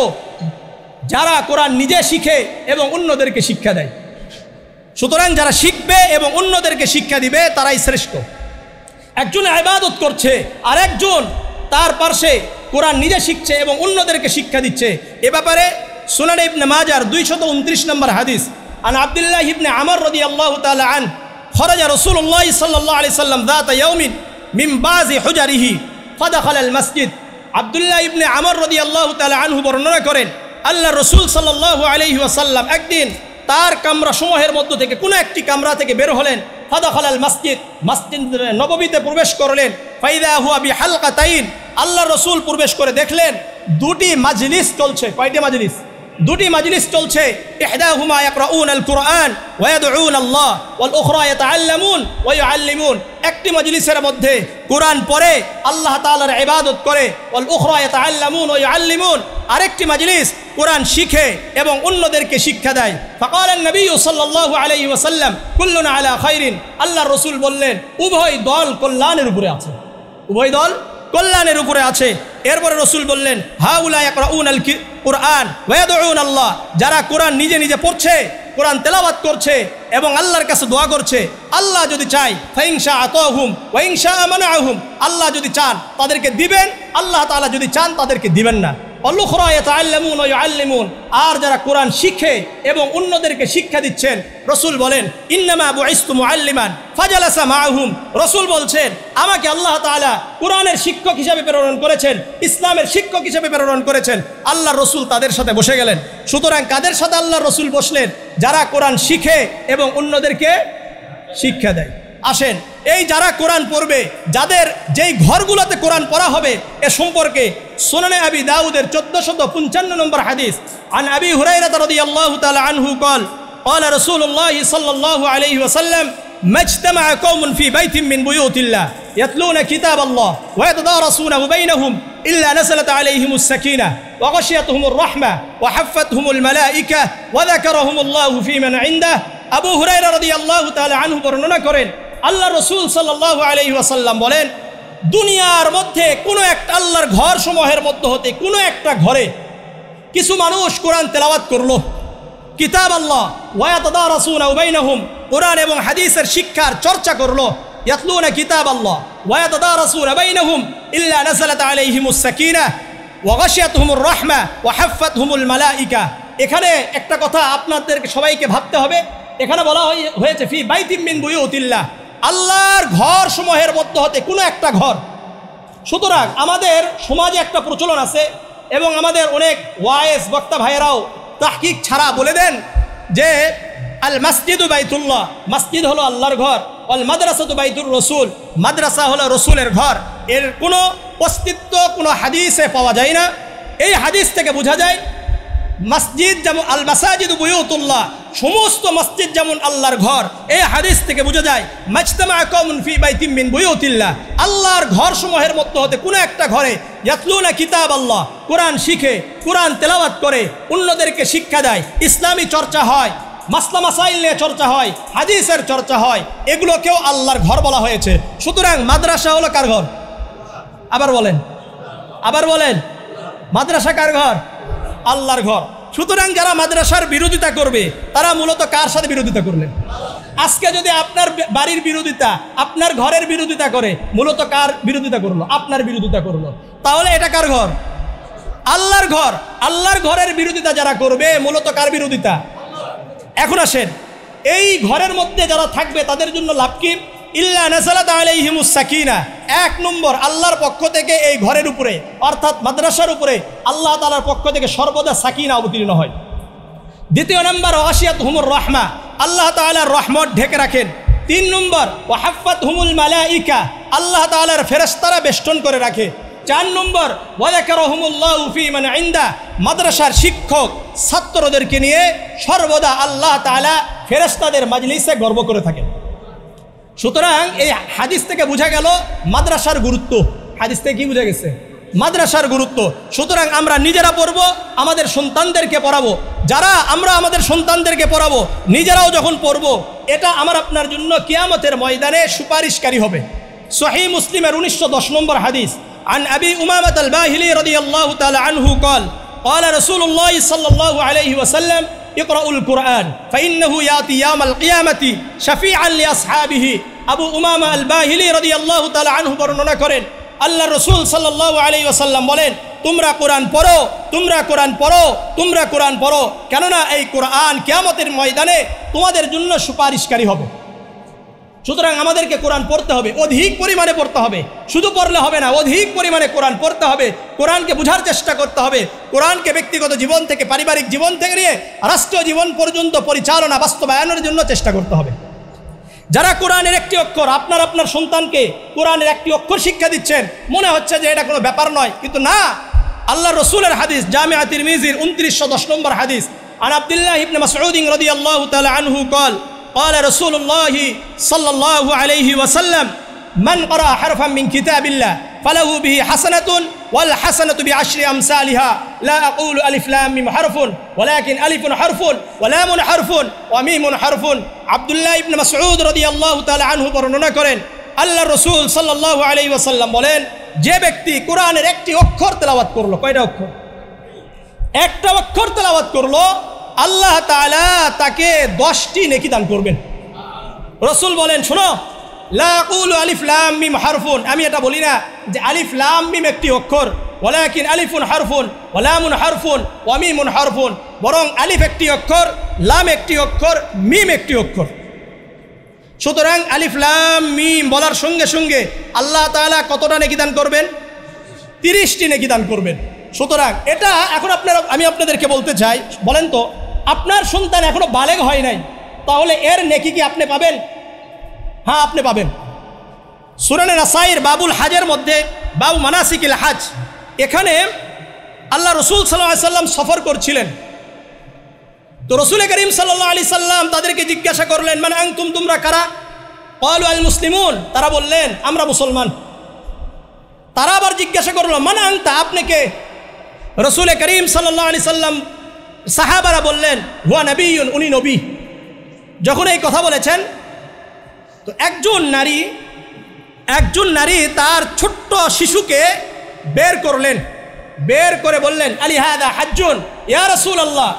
Speaker 1: যারা কোরআন নিজে শিখে এবং অন্যদেরকে শিক্ষা দেয়। সুতরাং যারা শিখবে এবং অন্যদেরকে শিক্ষা দিবে তারাই শ্রেষ্ঠ। একজন ইবাদত করছে আর একজন তার পাশে কোরআন নিজে শিখছে এবং অন্যদেরকে শিক্ষা দিচ্ছে। এ ব্যাপারে সুনান ইবনে মাজার 229 নম্বর হাদিস আন আব্দুল্লাহ ইবনে আমর রাদিয়াল্লাহু তাআলা আন খরাজা রাসূলুল্লাহ সাল্লাল্লাহু আলাইহি সাল্লাম যাতা ইয়াউমিন মিন বাযি হুজারিহি ফাদাখালা আল মসজিদ। আব্দুল্লাহ ইবনে আমর রাদিয়াল্লাহু তাআলা আনহু বর্ণনা করেন আল্লাহ রাসূল সাল্লাল্লাহু আলাইহি ওয়াসাল্লাম একদিন তার কামরা সমূহের মধ্য থেকে কোনো একটি কামরা থেকে বের হলেন। ফাদাখালাল মসজিদ, মসজিদ নববীতে প্রবেশ করলেন। ফাইদা হুয়া বিহালকাতাইন, আল্লাহ রসুল প্রবেশ করে দেখলেন দুটি মাজলিস চলছে। কয়টি মাজলিস? দুটি মাজলিস চলছে। ইহদাহুমা ইয়াকরাউনাল কুরআন ওয়া ইয়াদউনাল্লাহ ওয়াল উখরা ইয়াতাআল্লামুন ওয়া ইউআল্লিমুন। একটি মাজলিসের মধ্যে কোরআন পড়ে আল্লাহ তাআলার ইবাদত করে, ওয়াল উখরা ইয়াতাআল্লামুন ওয়া ইউআল্লিমুন, আরেকটি মাজলিস কোরআন শিখে এবং অন্যদেরকে শিক্ষা দেয়। ফাকালান নবী সাল্লাল্লাহু আলাইহি ওয়াসাল্লাম কুল্লুনা আলা খাইরিন, আল্লাহ রসুল বললেন উভয় দল কল্যাণের উপরে আছে, উভয় দল কল্যাণের উপরে আছে। এরপরে রসুল বললেন হাউলা ইয়াকরাউনাল কুরআন ওয়া ইয়াদউনাল্লাহ, যারা কোরআন নিজে নিজে পড়ছে, কোরআন তেলাওয়াত করছে এবং আল্লাহর কাছে দোয়া করছে, আল্লাহ যদি চায় ফাইনশা আতাহুম ওয়া ইনশা মানাহুম, আল্লাহ যদি চান তাদেরকে দিবেন, আল্লাহ তাআলা যদি চান তাদেরকে দিবেন না। অলুখরা ইয়াতাআল্লামুন ওয়া ইউআল্লিমুন, আর যারা কোরআন শিখে এবং অন্যদেরকে শিক্ষা দিচ্ছেন, রসুল বলেন ইন্নামা বুইসতু মুআল্লিমান ফাজালাসা মাআহুম, রসুল বলছেন আমাকে আল্লাহ তাআলা কোরআনের শিক্ষক হিসেবে প্রেরণ করেছেন, ইসলামের শিক্ষক হিসেবে প্রেরণ করেছেন। আল্লাহ রসুল তাদের সাথে বসে গেলেন। সুতরাং কাদের সাথে আল্লাহ রসুল বসলেন? যারা কোরআন শিখে এবং অন্যদেরকে শিক্ষা দেয়। আসেন, এই যারা কোরআন পড়বে, যাদের যেই ঘরগুলোতে কোরআন পড়া হবে, এ সম্পর্কে সুনানে আবি দাউদের 1455 নম্বর হাদিস, আন আবি হুরায়রা রাদিয়াল্লাহু তাআলা আনহু قال قال رسول الله صلى الله عليه وسلم ما اجتمع قوم في بيت من بيوت الله يتلون كتاب الله ويتدارسونه بينهم إلا نزلت عليهم السكينة وغشيتهم الرحمة وحفتهم الملائكة وذكرهم الله في من عنده। আবু হুরায়রা রাদিয়াল্লাহু তাআলা আনহু বর্ণনা করেন, আল্লাহ রসুল সাল্লাল্লাহু আলাইহি ওয়াসাল্লাম বলেন, দুনিয়ার মধ্যে কোনো একটা আল্লাহর ঘর সমূহের মধ্যে হতে কোনো একটা ঘরে কিছু মানুষ কোরআন তেলাওয়াত করলো, কিতাব আল্লাহ ওয়া ইয়াতাদারাসুনাহু বাইনাহুম, কোরআন এবং হাদিসের শিক্ষার চর্চা করলো, ইয়াতলুনা কিতাব আল্লাহ ওয়া ইয়াতাদারাসুনা বাইনাহুম ইল্লা নাযালাত আলাইহিমুস সাকিনাহ ওয়া গাশিয়াতুহুমুর রাহমা ওয়া হাফফাতহুমুল মালাইকা। এখানে একটা কথা আপনাদেরকে সবাইকে ভাবতে হবে। এখানে বলা হয়েছে ফি বাইতিম মিন বুয়ুতিল্লাহ, আল্লাহর ঘর সমূহের মধ্যে হতে কোনো একটা ঘর। সুতরাং আমাদের সমাজে একটা প্রচলন আছে এবং আমাদের অনেক ওয়াইজ বক্তা ভাইয়েরাও তাহকিক ছাড়া বলে দেন যে আল মসজিদু বাইতুল্লাহ, মসজিদ হলো আল্লাহর ঘর, আল মাদ্রাসাতু বাইতুর রসুল, মাদ্রাসা হলো রসুলের ঘর। এর কোনো অস্তিত্ব কোনো হাদিসে পাওয়া যায় না। এই হাদিস থেকে বোঝা যায় মসজিদ যেমন আল মাসাজিদু বুয়ুতুল্লাহ, সমস্ত মসজিদ যেমন আল্লাহর ঘর। এই হাদিস থেকে বোঝা যায় মাজতামা কওমুন ফি বাইতিম মিন বুয়ুতিল্লাহ, আল্লাহর ঘর সমূহের মধ্যে হতে কোনো একটা ঘরে ইয়াতলুনা কিতাব আল্লাহ, কোরআন শিখে, কোরআন তেলাওয়াত করে, অন্যদেরকে শিক্ষা দেয়, ইসলামী চর্চা হয়, মাসলা মাসাইল নিয়ে চর্চা হয়, হাদিসের চর্চা হয়, এগুলোকেও আল্লাহর ঘর বলা হয়েছে। সুতরাং মাদ্রাসা হলো কার ঘর? আবার বলেন, আবার বলেন, মাদ্রাসা কার ঘর? আল্লাহর ঘর। সুতরাং যারা মাদ্রাসার বিরোধিতা করবে তারা মূলত কার সাথে বিরোধিতা করলেন? আজকে যদি আপনার বাড়ির বিরোধিতা, আপনার ঘরের বিরোধিতা করে, মূলত কার বিরোধিতা করলো? আপনার বিরোধিতা করলো। তাহলে এটা কার ঘর? আল্লাহর ঘর। আল্লাহর ঘরের বিরোধিতা যারা করবে মূলত কার বিরোধিতা? এখন আসেন, এই ঘরের মধ্যে যারা থাকবে তাদের জন্য লাভ কি? ইল্লা নাযালাত আলাইহিমুস সাকিনাহ, এক নম্বর আল্লাহর পক্ষ থেকে এই ঘরের উপরে অর্থাৎ মাদ্রাসার উপরে আল্লাহ তাআলার পক্ষ থেকে সর্বদা সাকিনা অবতীর্ণ হয়। দ্বিতীয় নম্বর ওয়াশিয়াতুহুমুর রাহমা, আল্লাহ তাআলার রহমত ঢেকে রাখেন। তিন নম্বর ওয়াহাফফাতহুমুল মালাইকা, আল্লাহ তাআলার ফেরেশতারা বেষ্টন করে রাখে। চার নম্বর ওয়াযাকারাহুমুল্লাহু ফী মান ইনদা, মাদ্রাসার শিক্ষক ছাত্রদেরকে নিয়ে সর্বদা আল্লাহ তাআলা ফেরেশতাদের মাজলিসে গর্ব করে থাকেন। সুতরাং এই হাদিস থেকে বোঝা গেল মাদ্রাসার গুরুত্ব। হাদিস থেকে কি বোঝা গেছে? মাদ্রাসার গুরুত্ব। সুতরাং আমরা নিজেরা পড়বো, আমাদের সন্তানদেরকে পড়াবো। যারা আমরা আমাদের সন্তানদেরকে পড়াবো, নিজেরাও যখন পড়বো, এটা আমার আপনার জন্য কিয়ামতের ময়দানে সুপারিশকারী হবে। সহিহ মুসলিমের 1910 নম্বর হাদিস, আন আবি উমামাহ আল বাহিলি রাদিয়াল্লাহু তাআলা আনহু قال قال رسول الله صلى الله عليه وسلم اقرأوا القرآن فإنه يأتي يوم القيامة شفيعا لأصحابه। আবু উমামা আল বাহিলি রাদিয়াল্লাহু তাআলা আনহু বর্ণনা করেন, আল্লাহ রসুল সাল্লাল্লাহু আলাইহি ওয়াসাল্লাম বলেন, তোমরা কোরআন পড়ো, তোমরা কোরআন পড়ো, তোমরা কোরআন পড়ো, কেননা এই কোরআন কিয়ামতের ময়দানে তোমাদের জন্য সুপারিশকারী হবে। সুতরাং আমাদেরকে কোরআন পড়তে হবে, অধিক পরিমাণে পড়তে হবে। শুধু পড়লে হবে না, অধিক পরিমাণে কোরআন পড়তে হবে, কোরআনকে বোঝার চেষ্টা করতে হবে, কোরআনকে ব্যক্তিগত জীবন থেকে, পারিবারিক জীবন থেকে নিয়ে রাষ্ট্রীয় জীবন পর্যন্ত পরিচালনা বাস্তবায়নের জন্য চেষ্টা করতে হবে। যারা কোরআনের একটি অক্ষর আপনার সন্তানকে কোরআনের একটি অক্ষর শিক্ষা দিচ্ছেন, মনে হচ্ছে যে এটা কোনো ব্যাপার নয়, কিন্তু না। আল্লাহ রসুলের হাদিস জামিআ তিরমিজির 2910 নম্বর হাদিস, আন আব্দুল্লাহ ইবনে মাসউদ রাদিয়াল্লাহু তাআলা আনহু قال قال رسول الله صلى الله عليه وسلم من قرأ حرفا من كتاب الله فله به حسنة والحسنة بعشر أمثالها لا أقول ألف لام ميم حرف ولكن ألف حرف ولام حرف وميم حرف عبد الله بن مسعود رضي الله تعالى عنه বর্ণনা করেন আল্লাহ রাসূল সাল্লাল্লাহু আলাইহি ওয়াসাল্লাম বলেন, যে ব্যক্তি কোরআনের একটি অক্ষর তেলাওয়াত করলো, কয়টা অক্ষর? একটা অক্ষর তেলাওয়াত করলো, আল্লাহ তাআলা তাকে 10টি নেকি দান করবেন। রাসূল বলেন, শোনো, লা আকুলু আলিফ লাম মিম হারফুন, আমি এটা বলি না যে আলিফ লাম মিম একটি অক্ষর, ওয়ালাকিন আলিফুন হারফুন ওয়া লামুন হারফুন ওয়া মিমুন হারফুন, বরং আলিফ একটি অক্ষর, লাম একটি অক্ষর, মিম একটি অক্ষর। সুতরাং আলিফ লাম মিম বলার সঙ্গে সঙ্গে আল্লাহ তাআলা কতটা নেকি দান করবেন? 30টি নেকি দান করবেন। সুতরাং এটা এখন আমি আপনাদেরকে বলতে চাই, বলেন তো, আপনার সন্তান এখনো বালেগ হয় নাই, তাহলে এর নেকি কি আপনি পাবেন? হ্যাঁ, আপনি পাবেন। সুনানে নাসাইর বাবুল হাজের মধ্যে বাবু মানাসিকিল হাজ, এখানে আল্লাহ রসুল সাল্লাল্লাহু আলাইহি সাল্লাম সফর করছিলেন। তো রসুল করিম সাল্লাল্লাহু আলাইহি সাল্লাম তাদেরকে জিজ্ঞাসা করলেন, মান আনতুম, তোমরা কারা? ক্বালু আল মুসলিমুন, তারা বললেন আমরা মুসলমান। তারা আবার জিজ্ঞাসা করলো, মান আনতা, আপনি কে? রসুল করিম সাল্লাল্লাহু আলাইহি সাল্লাম, সাহাবারা বললেন, হুয়া নবিয়্যুন, উনি নবী। যখন এই কথা বলেছেন, তো একজন নারী তার ছোট্ট শিশুকে বের করলেন, বের করে বললেন, আলি হাদা হাজ্জুন ইয়া রাসূলুল্লাহ,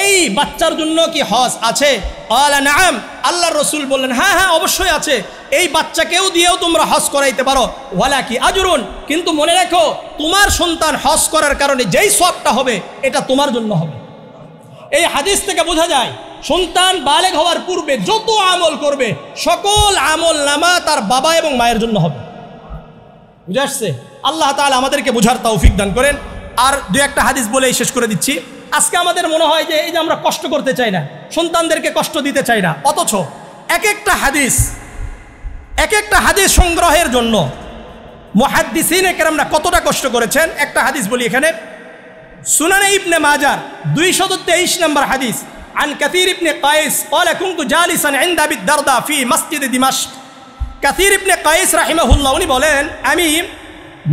Speaker 1: এই বাচ্চার জন্য কি হজ আছে? ক্বালা নাআম, আল্লাহর রাসূল বললেন, হ্যাঁ হ্যাঁ অবশ্যই আছে, এই বাচ্চাকেও দিয়েও তোমরা হজ করাইতে পারো। ওয়ালাকি আজরুন, কিন্তু মনে রাখো তোমার সন্তান হজ করার কারণে যেই সওয়াবটা হবে এটা তোমার জন্য হবে। এই হাদিস থেকে বোঝা যায় সন্তান বালেগ হওয়ার পূর্বে যত আমল করবে সকল আমল নামা তার বাবা এবং মায়ের জন্য হবে। বুঝে আসছে? আল্লাহ তাআলা আমাদেরকে বোঝার তৌফিক দান করেন। আর দুই একটা হাদিস বলেই শেষ করে দিচ্ছি। আজকে আমাদের মনে হয় যে এই যে আমরা কষ্ট করতে চাই না, সন্তানদেরকে কষ্ট দিতে চাই না, অথচ এক একটা হাদিস সংগ্রহের জন্য মুহাদ্দিসিনে কেরামরা কতটা কষ্ট করেছেন। একটা হাদিস বলি এখানে, সুনানে ইবনে মাজার 223 নম্বর হাদিস, আন কাসীর ইবনে কায়েস ক্বালা কুনতু জালিসান ইনদা আবি দারদা ফি মসজিদ দিমাশক। কাসীর ইবনে কায়েস রাহিমাহুল্লাহ উনি বলেন, আমি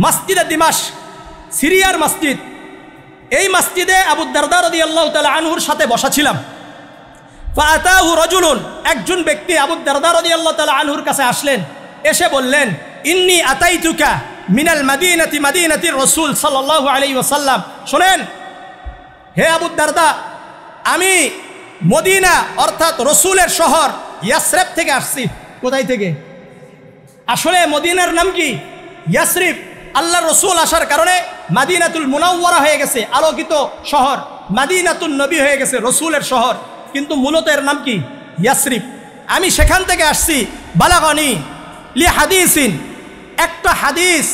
Speaker 1: মসজিদে দিমাশক, সিরিয়ার মসজিদ, এই মসজিদে আবু দারদা রাদিয়াল্লাহু তাআলা আনহুর সাথে বসা ছিলাম। ফাআতাহু রাজুলুন, একজন ব্যক্তি আবু দারদা রাদিয়াল্লাহু তাআলা আনহুর কাছে আসলেন, এসে বললেন, ইন্নী আতাইতুকা মিনাল মাদিনাতি, মাদিনাতির রাসূল সাল্লাল্লাহু আলাইহি ওয়াসাল্লাম। শোনেন হে আবু দারদা, আমি মদিনা অর্থাৎ রসুলের শহর ইয়াসরিব থেকে আসছি। কোথায় থেকে? আসলে মদিনার নাম কি? ইয়াসরিব। আল্লাহর রসুল আসার কারণে মাদিনাতুল মুনাওয়ারা হয়ে গেছে, আলোকিত শহর। মাদিনাতুন নবী হয়ে গেছে, রসুলের শহর, কিন্তু মূলত এর নাম কি? ইয়াসরিব। আমি সেখান থেকে আসছি। বালাগানি লি হাদিসিন, একটা হাদিস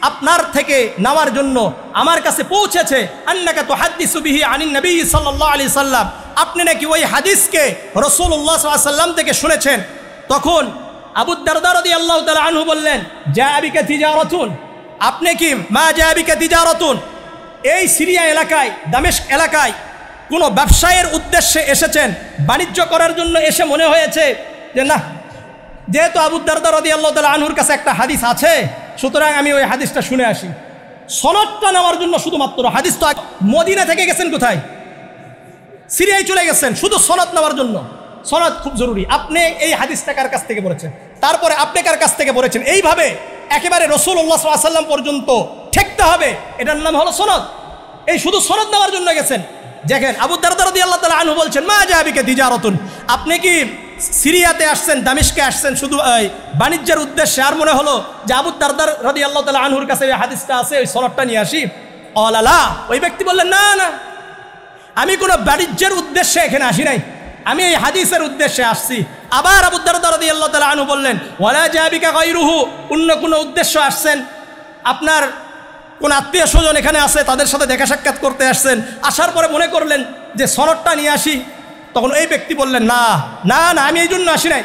Speaker 1: আপনার থেকে নেওয়ার জন্য আমার কাছে পৌঁছেছে, আন্নাকা তুহাদ্দিসু বিহি আনিন নবী সাল্লাল্লাহু আলাইহি সাল্লাম, আপনি নাকি ওই হাদিসকে রাসূলুল্লাহ সাল্লাল্লাহু আলাইহি সাল্লাম থেকে শুনেছেন। তখন আবু দারদা রাদিয়াল্লাহু তাআলা আনহু বললেন, জাআ বিকা তিজারাতুন, আপনি কি মা জাআ বিকা তিজারাতুন, এই সিরিয়া এলাকায়, দামেস্ক এলাকায় কোনো ব্যবসায়ের উদ্দেশ্যে এসেছেন, বাণিজ্য করার জন্য এসে মনে হয়েছে যে না, যেহেতু আবু দারদা রাদিয়াল্লাহু তাআলা আনহুর কাছে একটা হাদিস আছে, সুতরাং আমি ওই হাদিসটা শুনে আসি। সনদটা নেওয়ার জন্য শুধুমাত্র, হাদিস তো মদিনা থেকে গেছেন কোথায়? সিরিয়ায় চলে গেছেন, শুধু সনদ নেওয়ার জন্য। সনদ খুব জরুরি। আপনি এই হাদিসটা কার কাছ থেকে পড়েছেন, তারপরে আপনি কার কাছ থেকে পড়েছেন, এইভাবে একেবারে রাসূলুল্লাহ সাল্লাল্লাহু আলাইহি ওয়াসাল্লাম পর্যন্ত ঠেকতে হবে, এটার নাম হলো সনদ। এই শুধু সনদ নেওয়ার জন্য গেছেন। দেখেন আবু দারদা রাদিয়াল্লাহু তাআলা আনহু বলছেন, মা জাআ বিকা তিজারাতুন, আপনি কি সিরিয়াতে আসছেন, দামেস্কে আসছেন শুধু বাণিজ্যের উদ্দেশ্যে? আর মনে হলো যে আবু দারদা রাদিয়াল্লাহু তাআলা আনহুর কাছে এই হাদিসটা আছে, ওই সনদটা নিয়ে আসি। আলালা, ওই ব্যক্তি বললেন, না না, আমি কোনো বাণিজ্যের উদ্দেশ্যে এখানে আসি নাই, আমি এই হাদিসের উদ্দেশ্যে আসছি। আবার আবু দারদা রাদিয়াল্লাহু তাআলা আনহু বললেন, ওয়ালা জাআ বিকা গায়রুহু, অন্য কোনো উদ্দেশ্য আসছেন, আপনার কোন আত্মীয় স্বজন এখানে আছে, তাদের সাথে দেখা সাক্ষাৎ করতে আসছেন, আসার পরে মনে করলেন যে সনদটা নিয়ে আসি। তখন এই ব্যক্তি বললেন, না না না, আমি এই জন্য আসি নাই,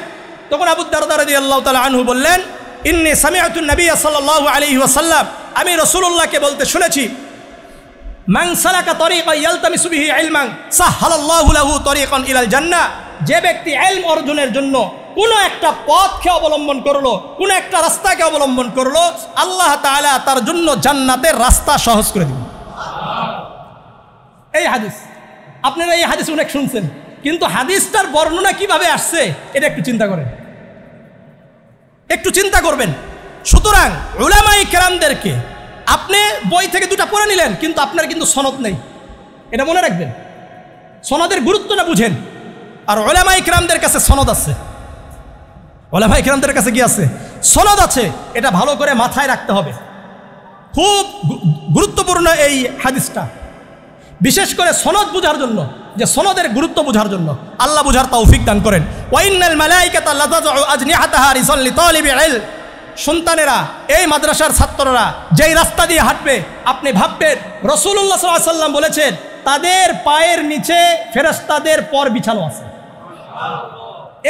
Speaker 1: তখন আবু দারদা রাদিয়াল্লাহু তাআলা আনহু বললেন, ইন্নী সামিআতু নবী সাল্লাল্লাহু আলাইহি ওয়াসাল্লাম, আমি রাসূলুল্লাহকে বলতে শুনেছি, মান সালাকা তরিকান ইয়ালতামিসু বিহি ইলমান সাহহালাল্লাহু লাহু তরিকান ইলাল জান্নাহ, যে ব্যক্তি ইলম অর্জনের জন্য কোনো একটা পথকে অবলম্বন করলো, কোনো একটা রাস্তাকে অবলম্বন করলো, আল্লাহ তাআলা তার জন্য জান্নাতের রাস্তা সহজ করে দিবেন। এই হাদিস আপনারা এই হাদিস অনেক শুনছেন, কিন্তু হাদিসটার বর্ণনা কিভাবে আসছে এটা একটু চিন্তা করেন, একটু চিন্তা করবেন। সুতরাং উলামায়ে কেরামদেরকে আপনি বই থেকে দুটা পড়ে নিলেন, কিন্তু আপনার কিন্তু সনদ নেই, এটা মনে রাখবেন। সনদের গুরুত্বটা বুঝেন। আর উলামায়ে কেরামদের কাছে সনদ আছে, উলামায়ে কেরামদের কাছে কি আছে? সনদ আছে। এটা ভালো করে মাথায় রাখতে হবে, খুব গুরুত্বপূর্ণ এই হাদিসটা, বিশেষ করে সনদ বোঝার জন্য, যে সনদের গুরুত্ব বোঝার জন্য। আল্লাহ বুঝার তৌফিক দান করেন। ওয়াইন্নাল মালাইকাতা লাতাযউ আজনিহাতাহা রিসাল লিতালিবিল ইলম, সন্তানেরা, এই মাদ্রাসার ছাত্ররা যেই রাস্তা দিয়ে হাঁটবে, আপনি ভাববেন রাসূলুল্লাহ সাল্লাল্লাহু আলাইহি ওয়াসাল্লাম বলেছেন তাদের পায়ের নিচে ফেরেশতাদের পর বিছানো আছে।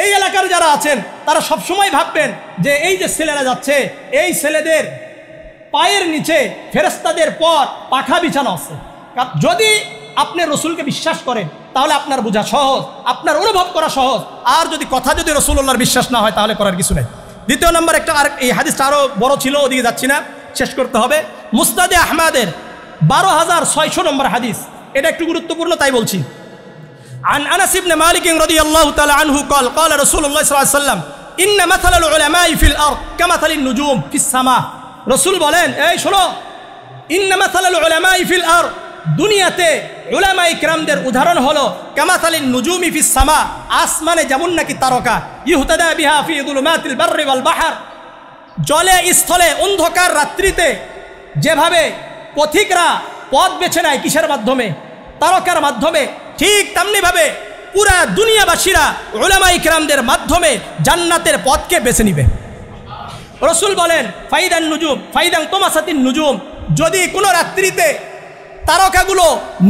Speaker 1: এই এলাকার যারা আছেন তারা সবসময় ভাববেন যে এই যে ছেলেরা যাচ্ছে, এই ছেলেদের পায়ের নিচে ফেরেশতাদের পর পাখা বিছানো আছে। যদি আপনি রসুলকে বিশ্বাস করেন তাহলে আপনার বোঝা সহজ, আপনার অনুভব করা সহজ। আর যদি কথা যদি রাসূলুল্লাহর বিশ্বাস না হয় তাহলে করার কিছু নেই। দ্বিতীয় নম্বর একটা, আর এই হাদিসটা আরও বড় ছিল, ওদিকে যাচ্ছি না, শেষ করতে হবে। মুসনাদে আহমদের 12,600 নম্বর হাদিস, এটা একটু গুরুত্বপূর্ণ তাই বলছি। عن أنس بن مالك رضي الله تعالى عنه قال قال رسول الله صلى الله عليه وسلم إن مثل العلماء في الأرض كمثل النجوم في السماء। রসুল বলেন, এই শোনো, إن مثل العلماء في الأرض, দুনিয়াতে উলামায়ে কেরামদের উদাহরণ হলো কামাথালিন নুজুমি ফিস সামা, আসমানে যেমন নাকি তারকা, ইহতাদা বিহা ফি যুলুমাতিল বাররি ওয়াল বাহর, জলে স্থলে অন্ধকার রাত্রিতে যেভাবে পথিকরা পথ বেছে নেয় কিসের মাধ্যমে? তারকার মাধ্যমে। ঠিক তেমনিভাবে পুরা দুনিয়াবাসীরা উলামায়ে কেরামদের মাধ্যমে জান্নাতের পথকে বেছে নিবে। রসুল বলেন, ফাইদান নুজুম ফাইদান তোমাসাতিন নুজুম, যদি কোনো রাত্রিতে তারকাগুলো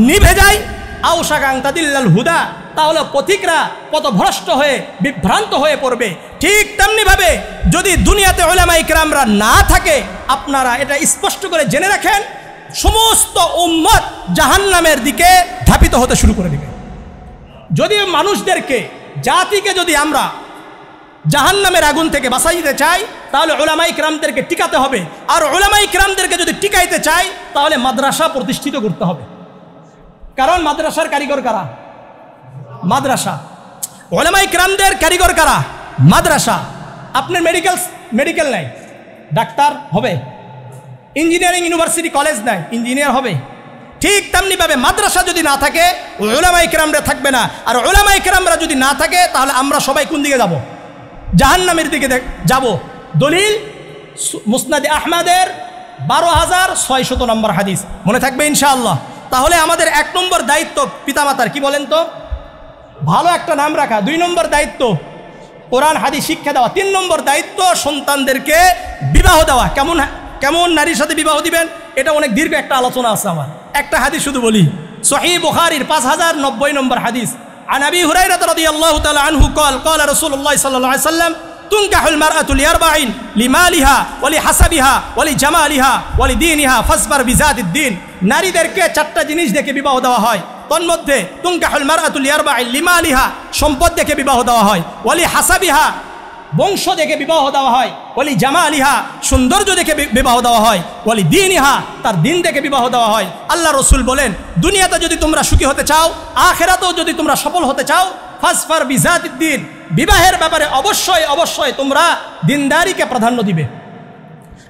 Speaker 1: নিভে যায়, আউশাকাং তাদিল্লাল হুদা, তাহলে পথিকরা পথভ্রষ্ট হয়ে বিভ্রান্ত হয়ে পড়বে। ঠিক তেমনিভাবে যদি দুনিয়াতে উলামায়ে কেরামরা না থাকে, আপনারা এটা স্পষ্ট করে জেনে রাখেন, সমস্ত উম্মত জাহান্নামের দিকে ধাপিত হতে শুরু করে দেবে। যদি মানুষদেরকে, জাতিকে যদি আমরা জাহান্নামের আগুন থেকে বাঁচাইতে চাই, তাহলে উলামায়ে কেরামদেরকে টিকাতে হবে। আর উলামায়ে কেরামদেরকে যদি টিকাইতে চাই, তাহলে মাদ্রাসা প্রতিষ্ঠিত করতে হবে। কারণ মাদ্রাসার কারিগর কারা? মাদ্রাসা। উলামায়ে কেরামদের কারিগর কারা? মাদ্রাসা। আপনার মেডিকেল নাই, ডাক্তার হবে। ইঞ্জিনিয়ারিং ইউনিভার্সিটি কলেজ নাই, ইঞ্জিনিয়ার হবে। ঠিক তেমনিভাবে মাদ্রাসা যদি না থাকে, উলামায়ে কেরামরা থাকবে না। আর উলামায়ে কেরামরা যদি না থাকে, তাহলে আমরা সবাই কোন দিকে যাব? জাহান্নামের দিকে যাব। দলিল মুসনাদে আহমদের 12,600 নম্বর হাদিস, মনে থাকবে ইনশাআল্লাহ। তাহলে আমাদের 1 নম্বর দায়িত্ব পিতামাতার, কি বলেন তো? ভালো একটা নাম রাখা। 2 নম্বর দায়িত্ব কোরআন হাদিস শিক্ষা দেওয়া। 3 নম্বর দায়িত্ব সন্তানদেরকে বিবাহ দেওয়া। কেমন নারীর সাথে বিবাহ দিবেন, এটা অনেক দীর্ঘ একটা আলোচনা আছে আমার। একটা হাদিস শুধু বলি, সহিহ বুখারীর 5090 নম্বর হাদিস। عن أبي هريرة رضي الله تعالى عنه قال قال رسول الله صلى الله عليه وسلم تنكح المرأة لأربع: لمالها ولحسبها ولجمالها ولدينها فاصبر بذات الدين। নারীদেরকে 4টা জিনিস দেখে বিবাহ দেওয়া হয়। তন্মধ্যে তুনকাহুল মারআতু লিআরবাঈ, লিমালিহা, সম্পদ দেখে বিবাহ দেওয়া হয়, ওয়ালি হাসাবিহা, বংশ দেখে বিবাহ দেওয়া হয়, ওয়ালি জামালিহা, সৌন্দর্য দেখে বিবাহ দেওয়া হয়, ওয়ালি দীনিহা, তার দিন দেখে বিবাহ দেওয়া হয়। আল্লাহ রসুল বলেন, দুনিয়াতে যদি তোমরা সুখী হতে চাও, আখিরাতেও যদি তোমরা সফল হতে চাও, ফাসফার বিজাতিদ দ্বীন, বিবাহের ব্যাপারে অবশ্যই তোমরা দিনদারিকে প্রাধান্য দিবে।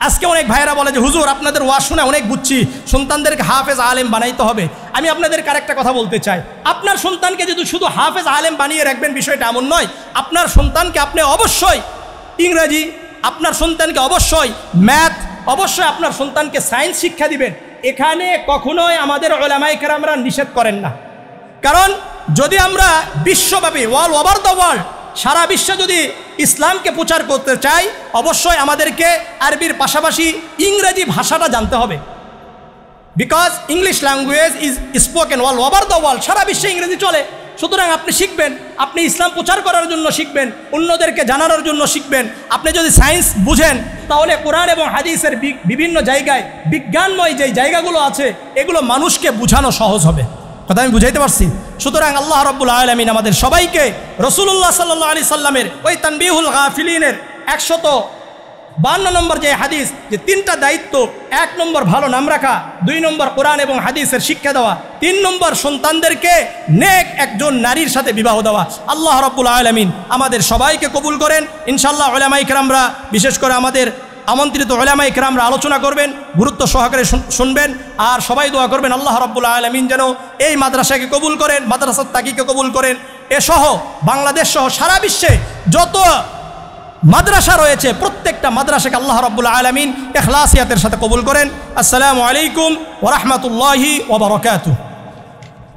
Speaker 1: আজকে অনেক ভাইয়েরা বলে যে হুজুর আপনাদের ওয়াজ শুনে অনেক বুঝছি, সন্তানদেরকে হাফেজ আলেম বানাইতে হবে। আমি আপনাদেরকে আরেকটা কথা বলতে চাই, আপনার সন্তানকে যদি শুধু হাফেজ আলেম বানিয়ে রাখবেন, বিষয়টা এমন নয়। আপনার সন্তানকে আপনি অবশ্যই ইংরেজি, আপনার সন্তানকে অবশ্যই ম্যাথ, অবশ্যই আপনার সন্তানকে সায়েন্স শিক্ষা দিবেন। এখানে কখনোই আমাদের উলামায়ে কেরামরা নিষেধ করেন না। কারণ যদি আমরা বিশ্বব্যাপী, ওয়ার্ল্ড ওভার দ্য ওয়ার্ল্ড, সারা বিশ্বে যদি ইসলামকে প্রচার করতে চাই, অবশ্যই আমাদেরকে আরবির পাশাপাশি ইংরেজি ভাষাটা জানতে হবে। Because English language is spoken all over the world, সারা বিশ্বে ইংরেজি চলে। সুতরাং আপনি শিখবেন, আপনি ইসলাম প্রচার করার জন্য শিখবেন, অন্যদেরকে জানানোর জন্য শিখবেন। আপনি যদি সায়েন্স বুঝেন তাহলে কোরআন এবং হাদিসের বিভিন্ন জায়গায় বিজ্ঞানময় যে জায়গাগুলো আছে এগুলো মানুষকে বোঝানো সহজ হবে। কথা আমি বুঝাইতে পারছি? সুতরাং আল্লাহ রাব্বুল আলামিন আমাদের সবাইকে রাসূলুল্লাহ সাল্লাল্লাহু আলাইহি সাল্লামের ওই তানবিহুল গাফিলিনের 152 নম্বর যে হাদিস, যে 3টা দায়িত্ব, 1 নম্বর ভালো নাম রাখা, 2 নম্বর কোরআন এবং হাদিসের শিক্ষা দেওয়া, 3 নম্বর সন্তানদেরকে নেক একজন নারীর সাথে বিবাহ দেওয়া। আল্লাহ রাব্বুল আলামিন আমাদের সবাইকে কবুল করেন। ইনশাআল্লাহ উলামায়ে কেরামরা, বিশেষ করে আমাদের আমন্ত্রিত উলামায়ে কেরামরা আলোচনা করবেন, গুরুত্ব সহকারে শুনবেন, আর সবাই দোয়া করবেন আল্লাহ রাব্বুল আলামিন যেন এই মাদ্রাসাকে কবুল করেন, মাদ্রাসার তাকিকে কবুল করেন, এসহ বাংলাদেশ সহ সারা বিশ্বে যত মাদ্রাসা রয়েছে প্রত্যেকটা মাদ্রাসাকে আল্লাহ রাব্বুল আলামিন ইখলাসিয়াতের সাথে কবুল করেন। আসসালামু আলাইকুম ওয়া রাহমাতুল্লাহি ওয়া বারাকাতুহু।